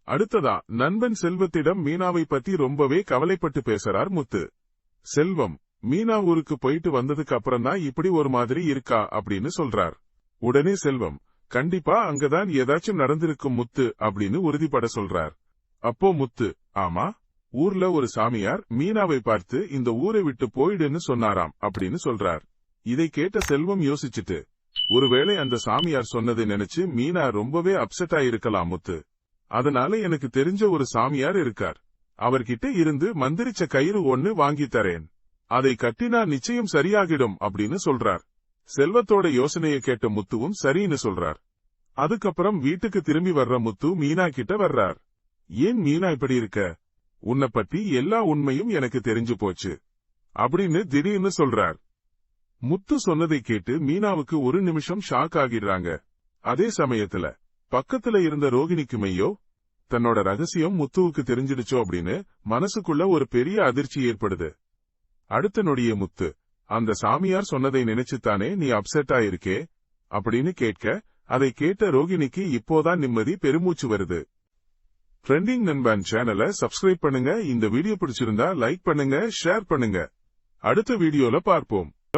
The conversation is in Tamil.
அடுத்ததா நண்பன் செல்வத்திடம் மீனாவை பத்தி ரொம்பவே கவலைப்பட்டு பேசுறார் முத்து. செல்வம், மீனா ஊருக்கு போயிட்டு வந்ததுக்கு அப்புறம் தான் இப்படி ஒரு மாதிரி இருக்கா அப்படின்னு சொல்றார். உடனே செல்வம், கண்டிப்பா அங்கதான் ஏதாச்சும் நடந்திருக்கும் முத்து அப்படின்னு உறுதிப்பட சொல்றார். அப்போ முத்து, ஆமா, ஊர்ல ஒரு சாமியார் மீனாவை பார்த்து இந்த ஊரை விட்டு போயிடுன்னு சொன்னாராம் அப்படின்னு சொல்றார். இதை கேட்ட செல்வம் யோசிச்சுட்டு, ஒருவேளை அந்த சாமியார் சொன்னதை நினைச்சு மீனா ரொம்பவே அப்செட் ஆயிருக்கலாம் முத்து. அதனால எனக்கு தெரிஞ்ச ஒரு சாமியார் இருக்கார், அவர்கிட்ட இருந்து மந்திரிச்ச கயிறு ஒன்னு வாங்கி தரேன், அதை கட்டினா நிச்சயம் சரியாகிடும் அப்படின்னு சொல்றார். செல்வத்தோட யோசனையை கேட்ட முத்துவும் சரின்னு சொல்றார். அதுக்கப்புறம் வீட்டுக்கு திரும்பி வர்ற முத்து மீனா கிட்ட வர்றார். ஏன் மீனா இப்படி இருக்க, உன்னை பத்தி எல்லா உண்மையும் எனக்கு தெரிஞ்சு போச்சு அப்படின்னு திடீர்னு சொல்றார். முத்து சொன்னதை கேட்டு மீனாவுக்கு ஒரு நிமிஷம் ஷாக் ஆகிடுறாங்க. அதே சமயத்துல பக்கத்துல இருந்த ரோகிணிக்குமையோ தன்னோட ரகசியம் முத்துவுக்கு தெரிஞ்சிடுச்சோ அப்படின்னு மனசுக்குள்ள ஒரு பெரிய அதிர்ச்சி ஏற்படுது. அடுத்த நொடியே முத்து, அந்த சாமியார் சொன்னதை நினைச்சுத்தானே நீ அப்செட் ஆயிருக்கே அப்படின்னு கேட்க, அதை கேட்ட ரோகிணிக்கு இப்போதான் நிம்மதி பெருமூச்சு வருது. ட்ரெண்டிங் நண்பன் சேனலை சப்ஸ்கிரைப் பண்ணுங்க. இந்த வீடியோ பிடிச்சிருந்தா லைக் பண்ணுங்க, ஷேர் பண்ணுங்க. அடுத்த வீடியோல பார்ப்போம்.